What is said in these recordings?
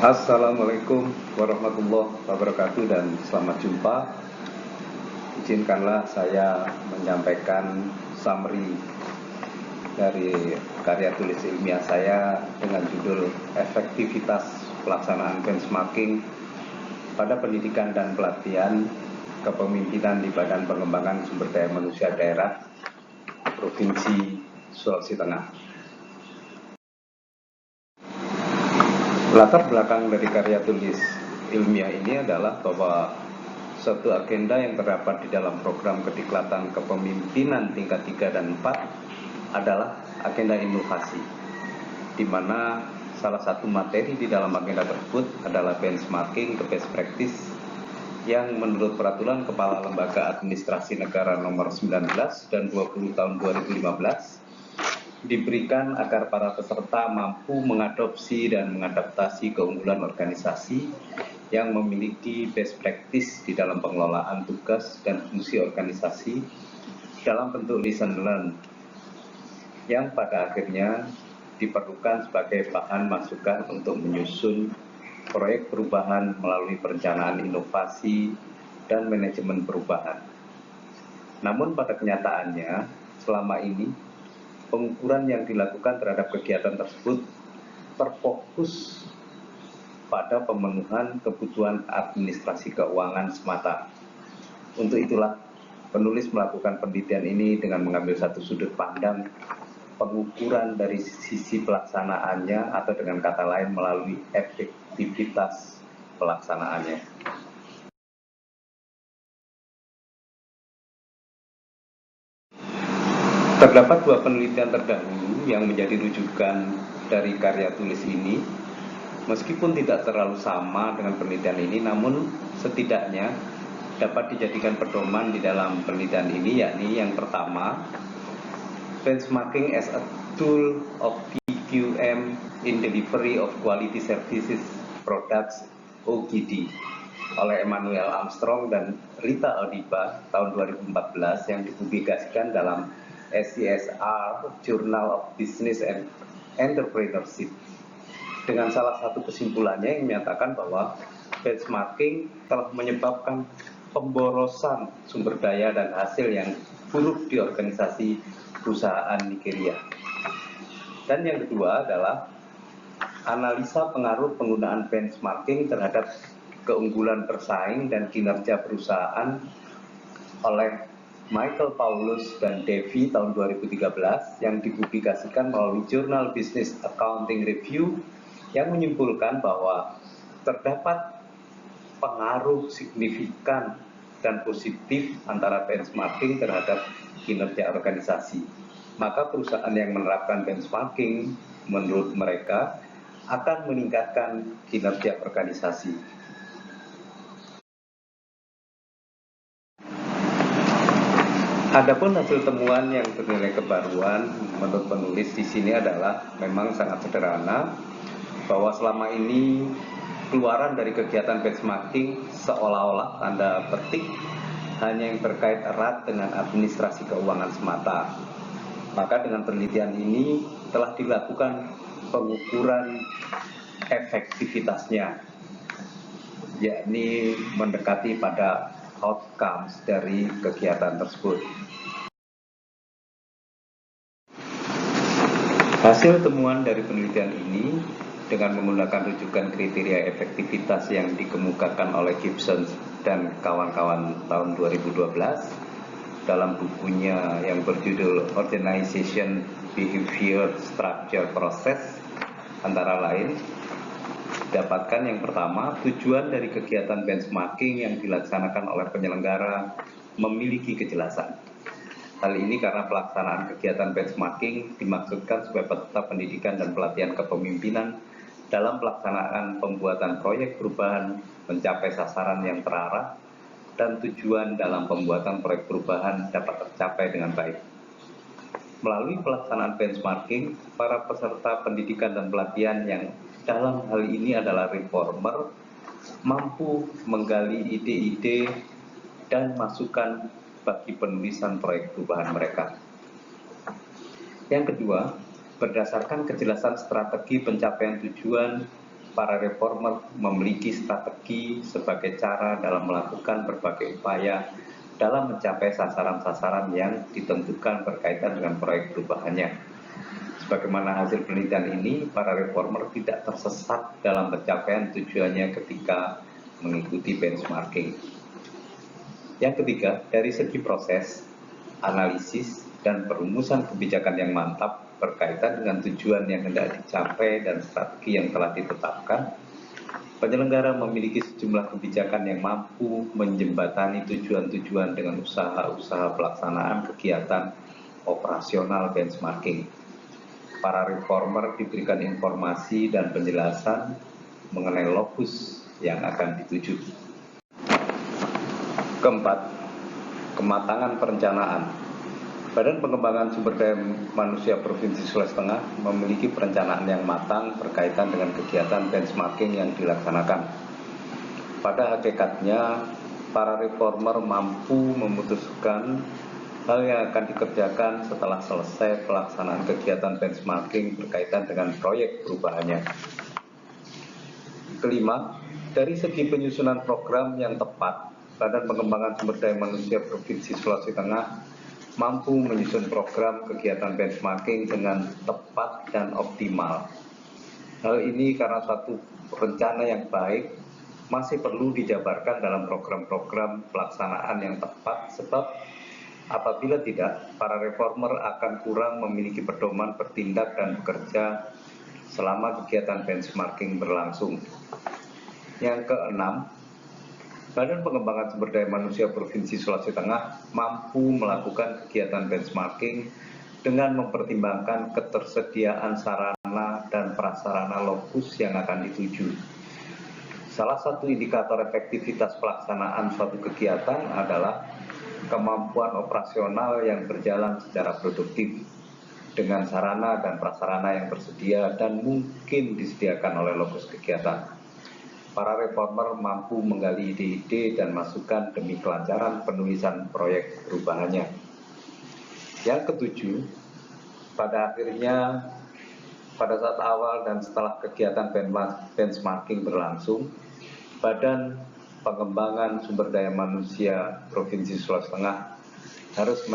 Assalamualaikum warahmatullahi wabarakatuh dan selamat jumpa. Izinkanlah saya menyampaikan summary dari karya tulis ilmiah saya dengan judul Efektivitas Pelaksanaan Benchmarking pada Pendidikan dan Pelatihan Kepemimpinan di Badan Pengembangan Sumber Daya Manusia Daerah Provinsi Sulawesi Tengah. Latar belakang dari karya tulis ilmiah ini adalah bahwa suatu agenda yang terdapat di dalam program Kediklatan Kepemimpinan tingkat 3 dan 4 adalah agenda inovasi, di mana salah satu materi di dalam agenda tersebut adalah benchmarking ke best practice yang menurut Peraturan Kepala Lembaga Administrasi Negara Nomor 19 dan 20 tahun 2015 diberikan agar para peserta mampu mengadopsi dan mengadaptasi keunggulan organisasi yang memiliki best practice di dalam pengelolaan tugas dan fungsi organisasi dalam bentuk listen learn, yang pada akhirnya diperlukan sebagai bahan masukan untuk menyusun proyek perubahan melalui perencanaan inovasi dan manajemen perubahan. Namun pada kenyataannya, selama ini pengukuran yang dilakukan terhadap kegiatan tersebut terfokus pada pemenuhan kebutuhan administrasi keuangan semata. Untuk itulah, penulis melakukan penelitian ini dengan mengambil satu sudut pandang pengukuran dari sisi pelaksanaannya, atau dengan kata lain melalui efektivitas pelaksanaannya. Terdapat dua penelitian terdahulu yang menjadi rujukan dari karya tulis ini. Meskipun tidak terlalu sama dengan penelitian ini, namun setidaknya dapat dijadikan pedoman di dalam penelitian ini, yakni yang pertama, benchmarking as a tool of PQM in delivery of quality services products OQD oleh Emmanuel Armstrong dan Rita Aldiba tahun 2014 yang dipublikasikan dalam SCSR Journal of Business and Entrepreneurship, dengan salah satu kesimpulannya yang menyatakan bahwa benchmarking telah menyebabkan pemborosan sumber daya dan hasil yang buruk di organisasi perusahaan Nigeria. Dan yang kedua adalah analisa pengaruh penggunaan benchmarking terhadap keunggulan bersaing dan kinerja perusahaan oleh Michael Paulus dan Devi tahun 2013 yang dipublikasikan melalui Jurnal Business Accounting Review, yang menyimpulkan bahwa terdapat pengaruh signifikan dan positif antara benchmarking terhadap kinerja organisasi. Maka perusahaan yang menerapkan benchmarking menurut mereka akan meningkatkan kinerja organisasi. Adapun hasil temuan yang bernilai kebaruan menurut penulis di sini adalah memang sangat sederhana, bahwa selama ini keluaran dari kegiatan benchmarking seolah-olah tanda petik hanya yang terkait erat dengan administrasi keuangan semata. Maka dengan penelitian ini telah dilakukan pengukuran efektivitasnya, yakni mendekati pada outcomes dari kegiatan tersebut. Hasil temuan dari penelitian ini dengan menggunakan rujukan kriteria efektivitas yang dikemukakan oleh Gibson dan kawan-kawan tahun 2012 dalam bukunya yang berjudul Organization Behavior Structure Process, antara lain dapatkan yang pertama, tujuan dari kegiatan benchmarking yang dilaksanakan oleh penyelenggara memiliki kejelasan. Hal ini karena pelaksanaan kegiatan benchmarking dimaksudkan supaya peserta pendidikan dan pelatihan kepemimpinan dalam pelaksanaan pembuatan proyek perubahan mencapai sasaran yang terarah dan tujuan dalam pembuatan proyek perubahan dapat tercapai dengan baik. Melalui pelaksanaan benchmarking, para peserta pendidikan dan pelatihan yang dalam hal ini adalah reformer mampu menggali ide-ide dan masukan bagi penulisan proyek perubahan mereka. Yang kedua, berdasarkan kejelasan strategi pencapaian tujuan para reformer memiliki strategi sebagai cara dalam melakukan berbagai upaya dalam mencapai sasaran-sasaran yang ditentukan berkaitan dengan proyek perubahannya. Sebagaimana hasil penelitian ini, para reformer tidak tersesat dalam pencapaian tujuannya ketika mengikuti benchmarking. Yang ketiga, dari segi proses, analisis, dan perumusan kebijakan yang mantap berkaitan dengan tujuan yang hendak dicapai dan strategi yang telah ditetapkan, penyelenggara memiliki sejumlah kebijakan yang mampu menjembatani tujuan-tujuan dengan usaha-usaha pelaksanaan kegiatan operasional benchmarking. Para reformer diberikan informasi dan penjelasan mengenai lokus yang akan dituju. Keempat, kematangan perencanaan. Badan Pengembangan Sumber Daya Manusia Provinsi Sulawesi Tengah memiliki perencanaan yang matang berkaitan dengan kegiatan benchmarking yang dilaksanakan. Pada hakikatnya, para reformer mampu memutuskan hal yang akan dikerjakan setelah selesai pelaksanaan kegiatan benchmarking berkaitan dengan proyek perubahannya. Kelima, dari segi penyusunan program yang tepat, Badan Pengembangan Sumber Daya Manusia Provinsi Sulawesi Tengah mampu menyusun program kegiatan benchmarking dengan tepat dan optimal. Hal ini karena satu rencana yang baik masih perlu dijabarkan dalam program-program pelaksanaan yang tepat, sebab apabila tidak, para reformer akan kurang memiliki pedoman bertindak dan bekerja selama kegiatan benchmarking berlangsung. Yang keenam, Badan Pengembangan Sumber Daya Manusia Provinsi Sulawesi Tengah mampu melakukan kegiatan benchmarking dengan mempertimbangkan ketersediaan sarana dan prasarana lokus yang akan dituju. Salah satu indikator efektivitas pelaksanaan suatu kegiatan adalah kemampuan operasional yang berjalan secara produktif dengan sarana dan prasarana yang tersedia dan mungkin disediakan oleh lokus kegiatan. Para reformer mampu menggali ide-ide dan masukan demi kelancaran penulisan proyek perubahannya. Yang ketujuh, pada akhirnya pada saat awal dan setelah kegiatan benchmarking berlangsung, Badan Pengembangan Sumber Daya Manusia Provinsi Sulawesi Tengah harus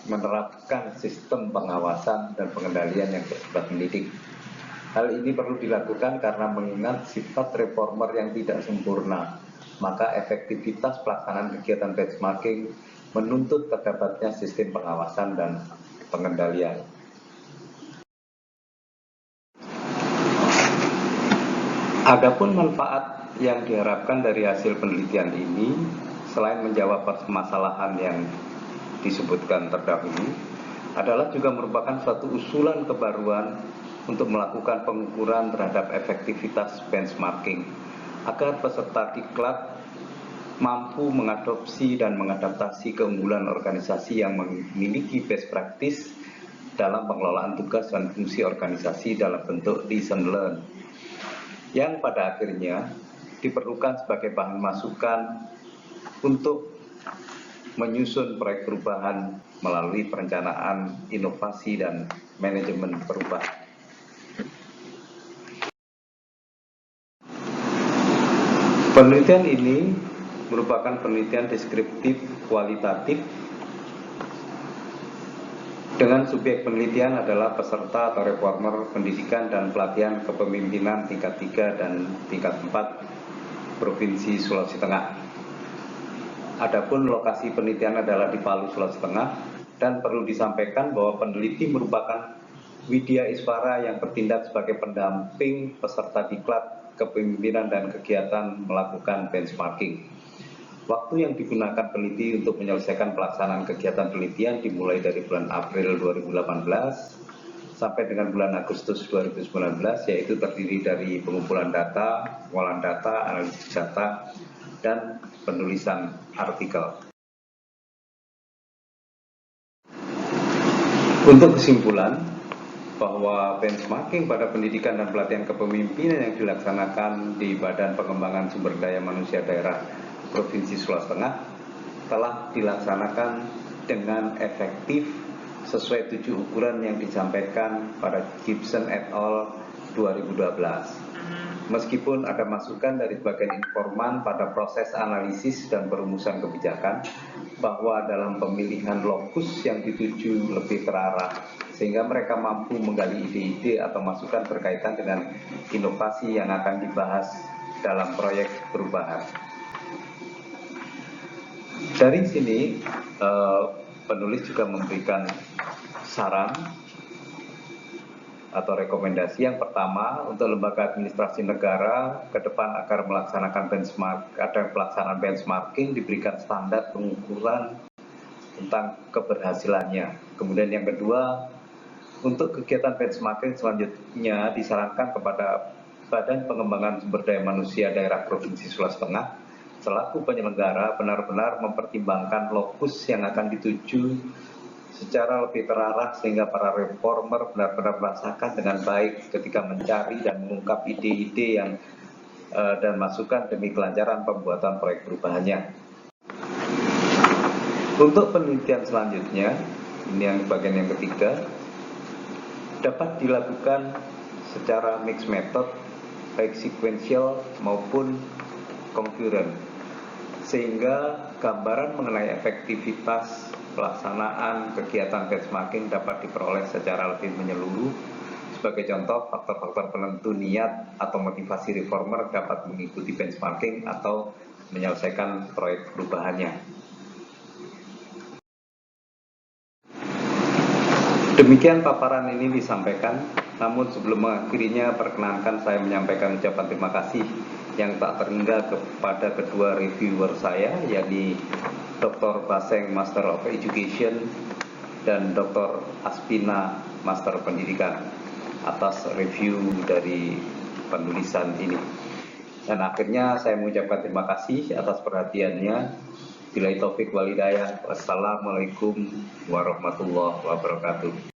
menerapkan sistem pengawasan dan pengendalian yang bersifat mendidik. Hal ini perlu dilakukan karena mengingat sifat reformer yang tidak sempurna, maka efektivitas pelaksanaan kegiatan benchmarking menuntut terdapatnya sistem pengawasan dan pengendalian. Adapun manfaat yang diharapkan dari hasil penelitian ini, selain menjawab permasalahan yang disebutkan terdahulu, adalah juga merupakan suatu usulan kebaruan untuk melakukan pengukuran terhadap efektivitas benchmarking agar peserta diklat mampu mengadopsi dan mengadaptasi keunggulan organisasi yang memiliki best practice dalam pengelolaan tugas dan fungsi organisasi dalam bentuk listen learn, yang pada akhirnya diperlukan sebagai bahan masukan untuk menyusun proyek perubahan melalui perencanaan, inovasi, dan manajemen perubahan. Penelitian ini merupakan penelitian deskriptif kualitatif dengan subjek penelitian adalah peserta atau reformer pendidikan dan pelatihan kepemimpinan tingkat 3 dan tingkat 4 Provinsi Sulawesi Tengah. Adapun lokasi penelitian adalah di Palu, Sulawesi Tengah, dan perlu disampaikan bahwa peneliti merupakan Widya Iswara yang bertindak sebagai pendamping peserta diklat kepemimpinan dan kegiatan melakukan benchmarking. Waktu yang digunakan peneliti untuk menyelesaikan pelaksanaan kegiatan penelitian dimulai dari bulan April 2018 sampai dengan bulan Agustus 2019, yaitu terdiri dari pengumpulan data, pengolahan data, analisis data, dan penulisan artikel. Untuk kesimpulan, bahwa benchmarking pada pendidikan dan pelatihan kepemimpinan yang dilaksanakan di Badan Pengembangan Sumber Daya Manusia Daerah Provinsi Sulawesi Tengah telah dilaksanakan dengan efektif sesuai 7 ukuran yang disampaikan pada Gibson et al. 2012. Meskipun ada masukan dari sebagian informan pada proses analisis dan perumusan kebijakan bahwa dalam pemilihan lokus yang dituju lebih terarah, sehingga mereka mampu menggali ide-ide atau masukan berkaitan dengan inovasi yang akan dibahas dalam proyek perubahan. Dari sini penulis juga memberikan saran atau rekomendasi. Yang pertama, untuk lembaga administrasi negara ke depan agar melaksanakan pelaksanaan benchmarking diberikan standar pengukuran tentang keberhasilannya. Kemudian yang kedua, untuk kegiatan benchmarking selanjutnya disarankan kepada Badan Pengembangan Sumber Daya Manusia Daerah Provinsi Sulawesi Tengah selaku penyelenggara benar-benar mempertimbangkan lokus yang akan dituju secara lebih terarah sehingga para reformer benar-benar merasakan dengan baik ketika mencari dan mengungkap ide-ide yang dan masukan demi kelancaran pembuatan proyek perubahannya. Untuk penelitian selanjutnya, ini yang bagian yang ketiga, dapat dilakukan secara mixed method, baik sequential maupun concurrent, sehingga gambaran mengenai efektivitas pelaksanaan kegiatan benchmarking dapat diperoleh secara lebih menyeluruh. Sebagai contoh, faktor-faktor penentu niat atau motivasi reformer dapat mengikuti benchmarking atau menyelesaikan proyek perubahannya. Demikian paparan ini disampaikan, namun sebelum mengakhirinya perkenankan saya menyampaikan ucapan terima kasih yang tak terhingga kepada kedua reviewer saya, yakni Dr. Baseng Master of Education dan Dr. Aspina Master Pendidikan atas review dari penulisan ini. Dan akhirnya saya mengucapkan terima kasih atas perhatiannya. Billahi taufik wal hidayah. Wassalamualaikum warahmatullahi wabarakatuh.